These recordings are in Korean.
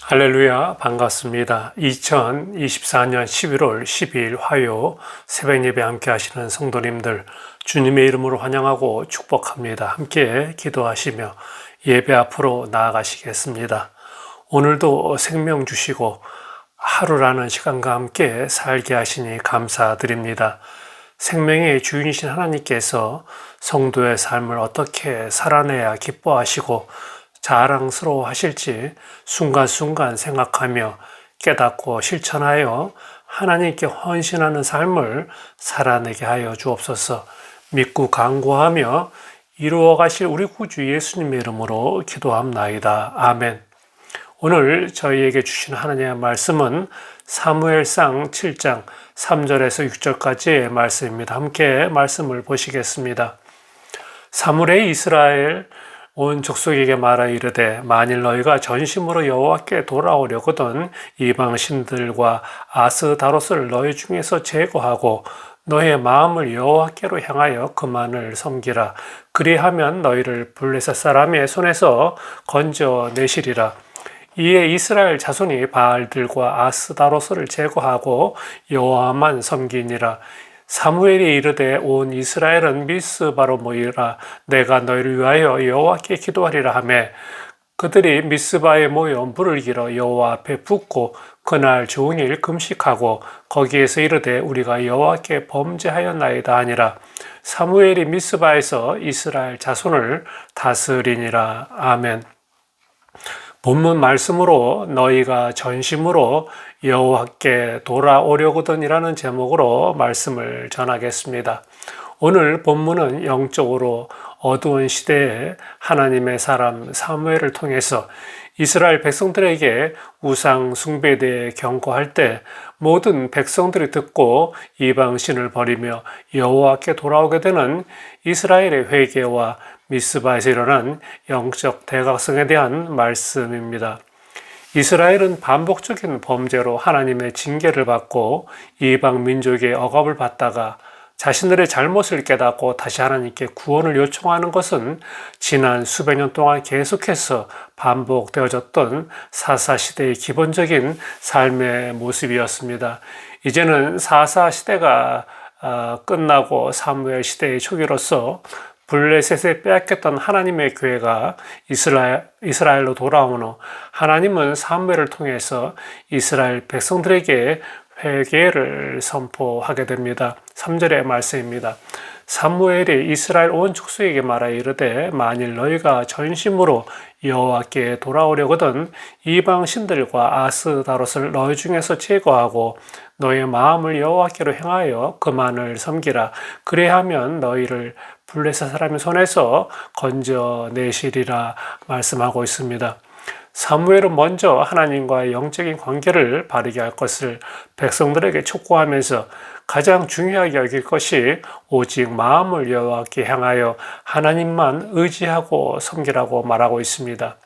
할렐루야, 반갑습니다. 2024년 11월 12일 화요 새벽 예배 함께 하시는 성도님들 주님의 이름으로 환영하고 축복합니다. 함께 기도하시며 예배 앞으로 나아가시겠습니다. 오늘도 생명 주시고 하루라는 시간과 함께 살게 하시니 감사드립니다. 생명의 주인이신 하나님께서 성도의 삶을 어떻게 살아내야 기뻐하시고 자랑스러워 하실지 순간순간 생각하며 깨닫고 실천하여 하나님께 헌신하는 삶을 살아내게 하여 주옵소서. 믿고 간구하며 이루어 가실 우리 구주 예수님의 이름으로 기도합나이다. 아멘. 오늘 저희에게 주신 하나님의 말씀은 사무엘상 7장 3절에서 6절까지의 말씀입니다. 함께 말씀을 보시겠습니다. 사무엘이 이스라엘 온 족속에게 말하 이르되 만일 너희가 전심으로 여호와께 돌아오려거든 이방 신들과 아스다롯을 너희 중에서 제거하고 너의 마음을 여호와께로 향하여 그만을 섬기라. 그리하면 너희를 블레셋 사람의 손에서 건져내시리라. 이에 이스라엘 자손이 바알들과 아스다롯을 제거하고 여호와만 섬기니라. 사무엘이 이르되 온 이스라엘은 미스바로 모이라. 내가 너희를 위하여 여호와께 기도하리라 하매 그들이 미스바에 모여 물을 길어 여호와 앞에 붓고 그날 종일 금식하고 거기에서 이르되 우리가 여호와께 범죄하였나이다 하니라. 사무엘이 미스바에서 이스라엘 자손을 다스리니라. 아멘. 본문 말씀으로 너희가 전심으로 여호와께 돌아오려거든이라는 제목으로 말씀을 전하겠습니다. 오늘 본문은 영적으로 어두운 시대에 하나님의 사람 사무엘을 통해서 이스라엘 백성들에게 우상 숭배에 대해 경고할 때 모든 백성들이 듣고 이방신을 버리며 여호와께 돌아오게 되는 이스라엘의 회개와 미스바에서 일어난 영적 대각성에 대한 말씀입니다. 이스라엘은 반복적인 범죄로 하나님의 징계를 받고 이방 민족의 억압을 받다가 자신들의 잘못을 깨닫고 다시 하나님께 구원을 요청하는 것은 지난 수백 년 동안 계속해서 반복되어졌던 사사시대의 기본적인 삶의 모습이었습니다. 이제는 사사시대가 끝나고 사무엘 시대의 초기로서 블레셋에 빼앗겼던 하나님의 교회가 이스라엘로 돌아온 후 하나님은 사무엘을 통해서 이스라엘 백성들에게 회개를 선포하게 됩니다. 3절의 말씀입니다. 사무엘이 이스라엘 온 족속에게 말하 이르되 만일 너희가 전심으로 여호와께 돌아오려거든 이방 신들과 아스다롯을 너희 중에서 제거하고 너의 마음을 여호와께로 향하여 그만을 섬기라. 그래야하면 너희를 블레셋 사람의 손에서 건져내시리라 말씀하고 있습니다. 사무엘은 먼저 하나님과의 영적인 관계를 바르게 할 것을 백성들에게 촉구하면서 가장 중요하게 여길 것이 오직 마음을 여호와께 향하여 하나님만 의지하고 섬기라고 말하고 있습니다.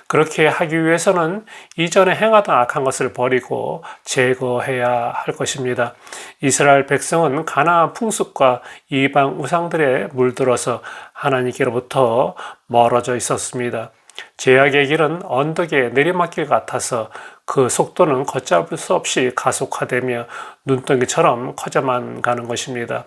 그렇게 하기 위해서는 이전에 행하던 악한 것을 버리고 제거해야 할 것입니다. 이스라엘 백성은 가나안 풍습과 이방 우상들에 물들어서 하나님께로부터 멀어져 있었습니다. 죄악의 길은 언덕의 내리막길 같아서 그 속도는 걷잡을 수 없이 가속화되며 눈덩이처럼 커져만 가는 것입니다.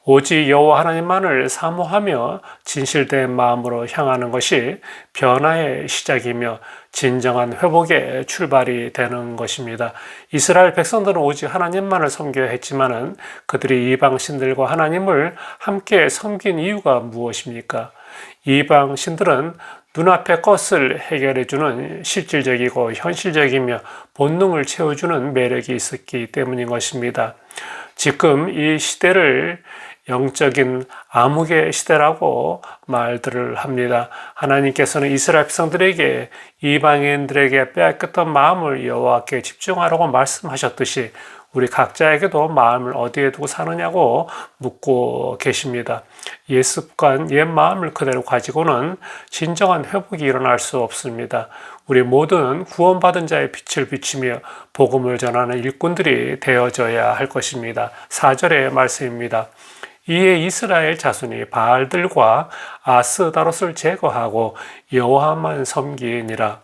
오직 여호와 하나님만을 사모하며 진실된 마음으로 향하는 것이 변화의 시작이며 진정한 회복의 출발이 되는 것입니다. 이스라엘 백성들은 오직 하나님만을 섬겨야 했지만은 그들이 이방 신들과 하나님을 함께 섬긴 이유가 무엇입니까? 이방 신들은 눈앞의 것을 해결해주는 실질적이고 현실적이며 본능을 채워주는 매력이 있었기 때문인 것입니다. 지금 이 시대를 영적인 암흑의 시대라고 말들을 합니다. 하나님께서는 이스라엘 백성들에게 이방인들에게 빼앗겼던 마음을 여호와께 집중하라고 말씀하셨듯이 우리 각자에게도 마음을 어디에 두고 사느냐고 묻고 계십니다. 옛 습관, 옛 마음을 그대로 가지고는 진정한 회복이 일어날 수 없습니다. 우리 모두는 구원받은 자의 빛을 비추며 복음을 전하는 일꾼들이 되어져야 할 것입니다. 4절의 말씀입니다. 이에 이스라엘 자손이 바알들과 아스다롯을 제거하고 여호와만 섬기니라.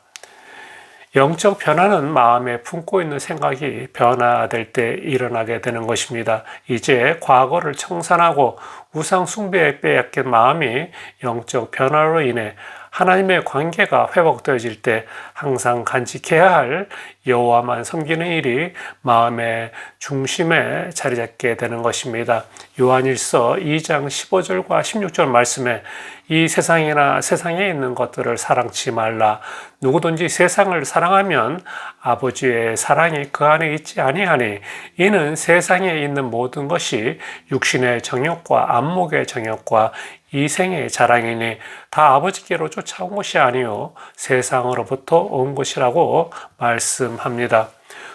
영적 변화는 마음에 품고 있는 생각이 변화될 때 일어나게 되는 것입니다. 이제 과거를 청산하고 우상 숭배에 빼앗긴 마음이 영적 변화로 인해 하나님의 관계가 회복되어질 때 항상 간직해야 할 여호와만 섬기는 일이 마음의 중심에 자리 잡게 되는 것입니다. 요한일서 2장 15절과 16절 말씀에 이 세상이나 세상에 있는 것들을 사랑치 말라. 누구든지 세상을 사랑하면 아버지의 사랑이 그 안에 있지 아니하니 이는 세상에 있는 모든 것이 육신의 정욕과 안목의 정욕과 이생의 자랑이니 다 아버지께로 쫓아온 것이 아니요 세상으로부터 온 것이라고 말씀합니다.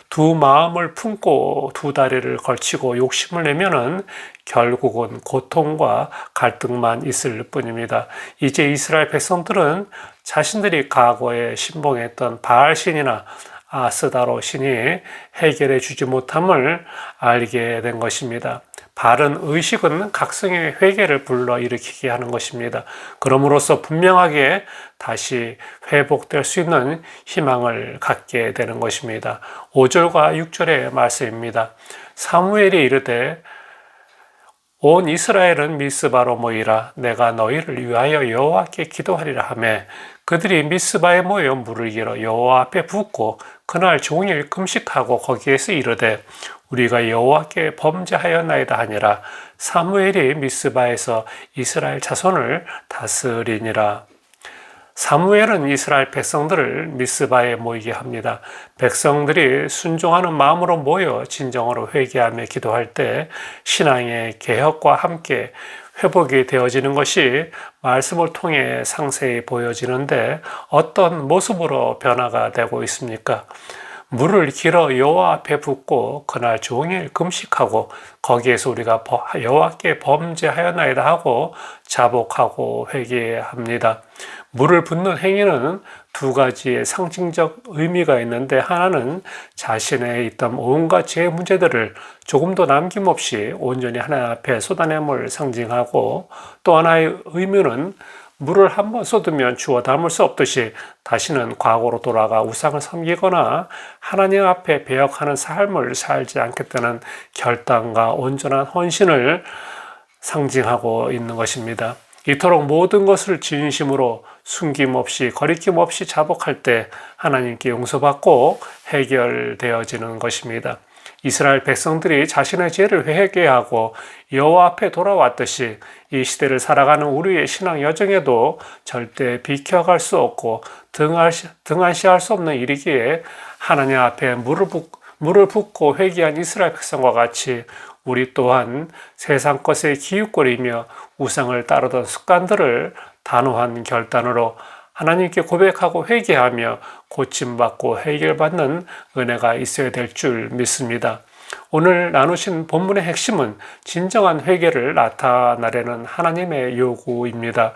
두 마음을 품고 두 다리를 걸치고 욕심을 내면은 결국은 고통과 갈등만 있을 뿐입니다. 이제 이스라엘 백성들은 자신들이 과거에 신봉했던 바알신이나 아스다로 신이 해결해 주지 못함을 알게 된 것입니다. 바른 의식은 각성의 회개를 불러일으키게 하는 것입니다. 그럼으로써 분명하게 다시 회복될 수 있는 희망을 갖게 되는 것입니다. 5절과 6절의 말씀입니다. 사무엘이 이르되 온 이스라엘은 미스바로 모이라. 내가 너희를 위하여 여호와께 기도하리라 하며 그들이 미스바에 모여 물을 길어 여호와 앞에 붓고 그날 종일 금식하고 거기에서 이르되 우리가 여호와께 범죄하였나이다 하니라. 사무엘이 미스바에서 이스라엘 자손을 다스리니라. 사무엘은 이스라엘 백성들을 미스바에 모이게 합니다. 백성들이 순종하는 마음으로 모여 진정으로 회개하며 기도할 때 신앙의 개혁과 함께 회복이 되어지는 것이 말씀을 통해 상세히 보여지는데 어떤 모습으로 변화가 되고 있습니까? 물을 길어 여호와 앞에 붓고 그날 종일 금식하고 거기에서 우리가 여호와께 범죄하였나이다 하고 자복하고 회개합니다. 물을 붓는 행위는 두 가지의 상징적 의미가 있는데 하나는 자신에 있던 온갖 죄의 문제들을 조금도 남김없이 온전히 하나님 앞에 쏟아냄을 상징하고 또 하나의 의미는 물을 한번 쏟으면 주워 담을 수 없듯이 다시는 과거로 돌아가 우상을 섬기거나 하나님 앞에 배역하는 삶을 살지 않겠다는 결단과 온전한 헌신을 상징하고 있는 것입니다. 이토록 모든 것을 진심으로 숨김없이 거리낌 없이 자복할 때 하나님께 용서받고 해결되어지는 것입니다. 이스라엘 백성들이 자신의 죄를 회개하고 여호와 앞에 돌아왔듯이 이 시대를 살아가는 우리의 신앙 여정에도 절대 비켜갈 수 없고 등한시할 수 없는 일이기에 하나님 앞에 물을 붓고 회개한 이스라엘 백성과 같이 우리 또한 세상 것에 기웃거리며 우상을 따르던 습관들을 단호한 결단으로 하나님께 고백하고 회개하며 고침받고 해결받는 은혜가 있어야 될 줄 믿습니다. 오늘 나누신 본문의 핵심은 진정한 회개를 나타내려는 하나님의 요구입니다.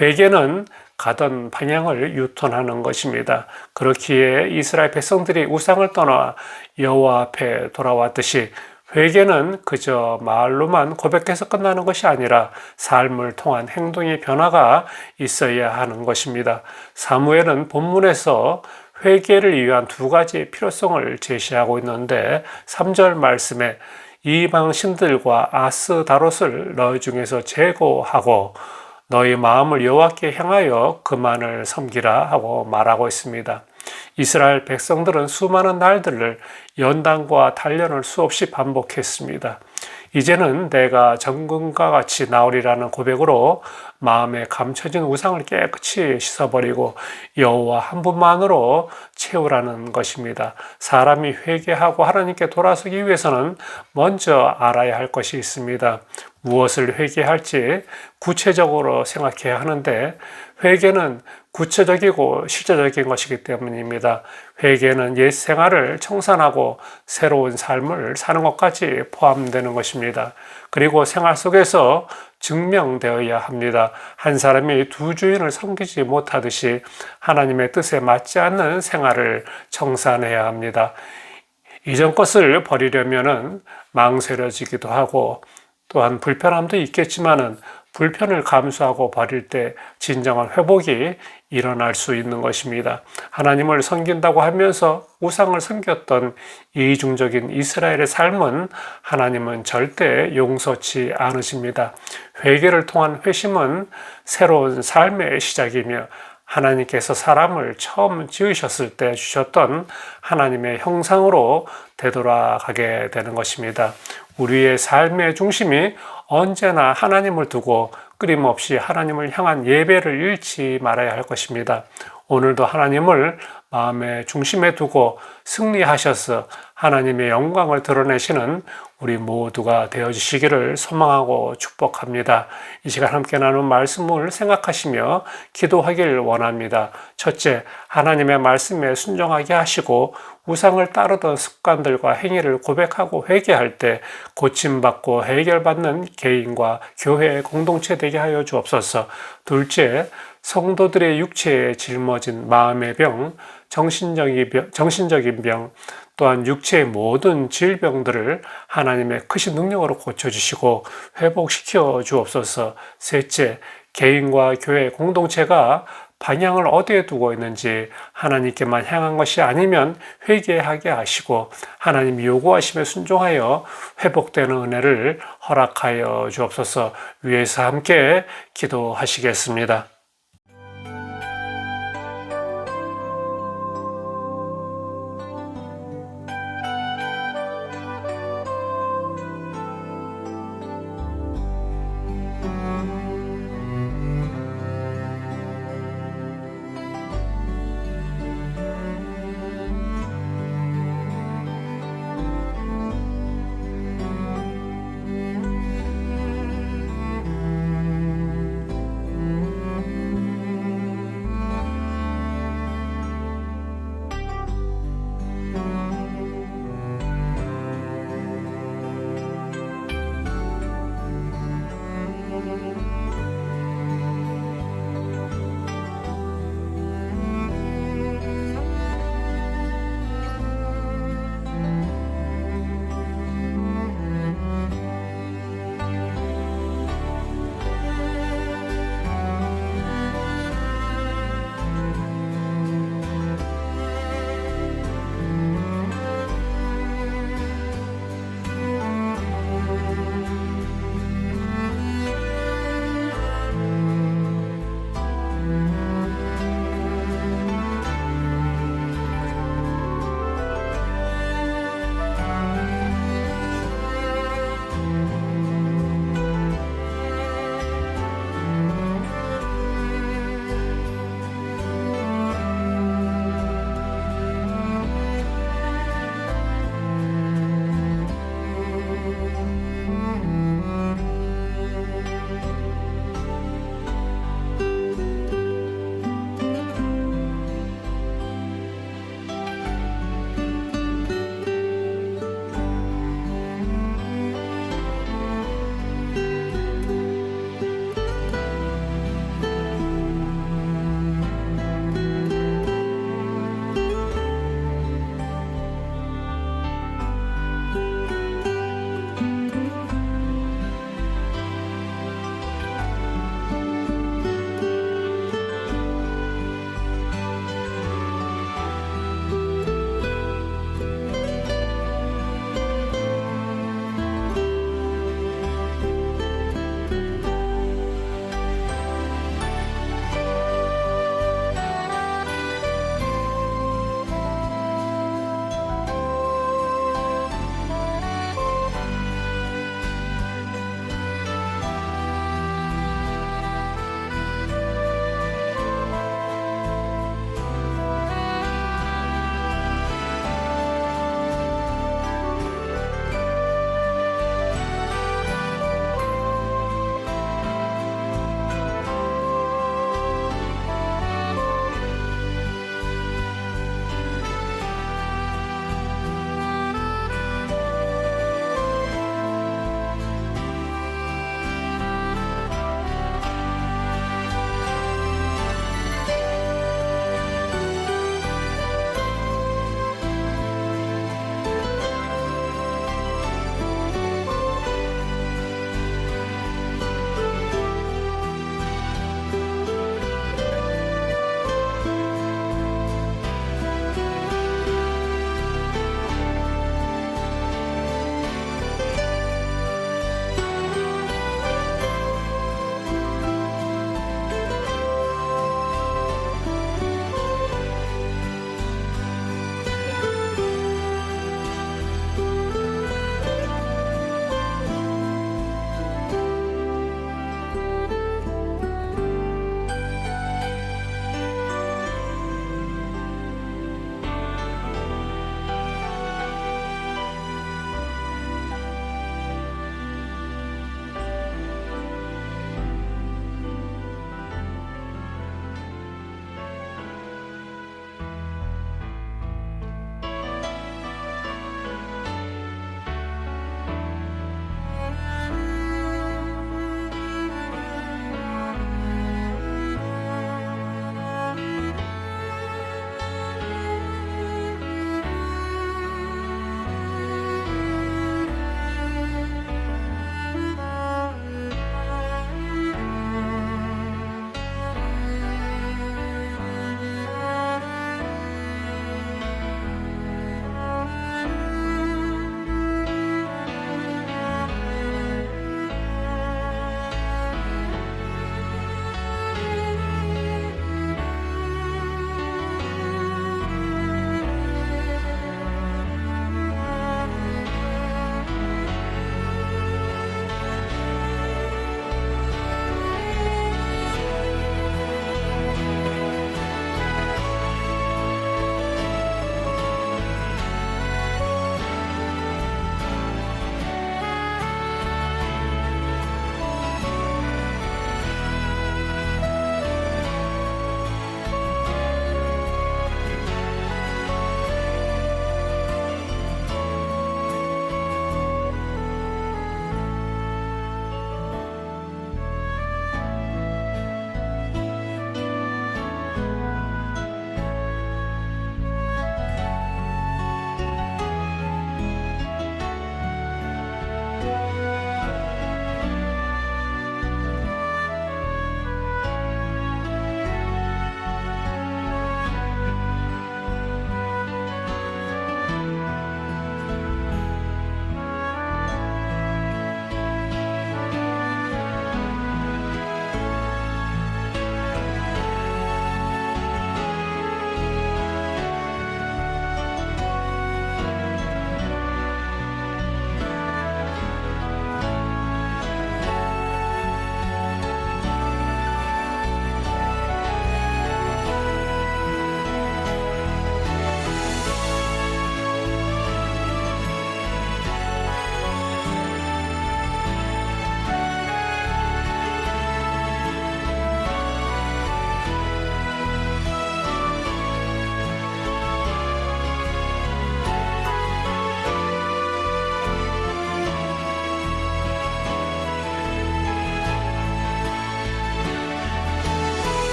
회개는 가던 방향을 유턴하는 것입니다. 그렇기에 이스라엘 백성들이 우상을 떠나 여호와 앞에 돌아왔듯이 회개는 그저 말로만 고백해서 끝나는 것이 아니라 삶을 통한 행동의 변화가 있어야 하는 것입니다. 사무엘은 본문에서 회개를 위한 두 가지의 필요성을 제시하고 있는데 3절 말씀에 이방 신들과 아스다롯을 너희 중에서 제거하고 너희 마음을 여호와께 향하여 그만을 섬기라 하고 말하고 있습니다. 이스라엘 백성들은 수많은 날들을 연단과 단련을 수없이 반복했습니다. 이제는 내가 정금과 같이 나오리라는 고백으로 마음에 감춰진 우상을 깨끗이 씻어버리고 여호와 한 분만으로 채우라는 것입니다. 사람이 회개하고 하나님께 돌아서기 위해서는 먼저 알아야 할 것이 있습니다. 무엇을 회개할지 구체적으로 생각해야 하는데 회개는 구체적이고 실제적인 것이기 때문입니다. 회개는 옛 생활을 청산하고 새로운 삶을 사는 것까지 포함되는 것입니다. 그리고 생활 속에서 증명되어야 합니다. 한 사람이 두 주인을 섬기지 못하듯이 하나님의 뜻에 맞지 않는 생활을 청산해야 합니다. 이전 것을 버리려면은 망설여지기도 하고 또한 불편함도 있겠지만은 불편을 감수하고 버릴 때 진정한 회복이 일어날 수 있는 것입니다. 하나님을 섬긴다고 하면서 우상을 섬겼던 이중적인 이스라엘의 삶은 하나님은 절대 용서치 않으십니다. 회개를 통한 회심은 새로운 삶의 시작이며 하나님께서 사람을 처음 지으셨을 때 주셨던 하나님의 형상으로 되돌아가게 되는 것입니다. 우리의 삶의 중심이 언제나 하나님을 두고 끊임없이 하나님을 향한 예배를 잃지 말아야 할 것입니다. 오늘도 하나님을 마음의 중심에 두고 승리하셔서 하나님의 영광을 드러내시는 우리 모두가 되어주시기를 소망하고 축복합니다. 이 시간 함께 나눈 말씀을 생각하시며 기도하길 원합니다. 첫째, 하나님의 말씀에 순종하게 하시고 우상을 따르던 습관들과 행위를 고백하고 회개할 때 고침받고 해결받는 개인과 교회의 공동체 되게 하여 주옵소서. 둘째, 성도들의 육체에 짊어진 마음의 병, 정신적인 병, 또한 육체의 모든 질병들을 하나님의 크신 능력으로 고쳐주시고 회복시켜 주옵소서. 셋째, 개인과 교회 공동체가 방향을 어디에 두고 있는지 하나님께만 향한 것이 아니면 회개하게 하시고 하나님이 요구하심에 순종하여 회복되는 은혜를 허락하여 주옵소서. 위에서 함께 기도하시겠습니다.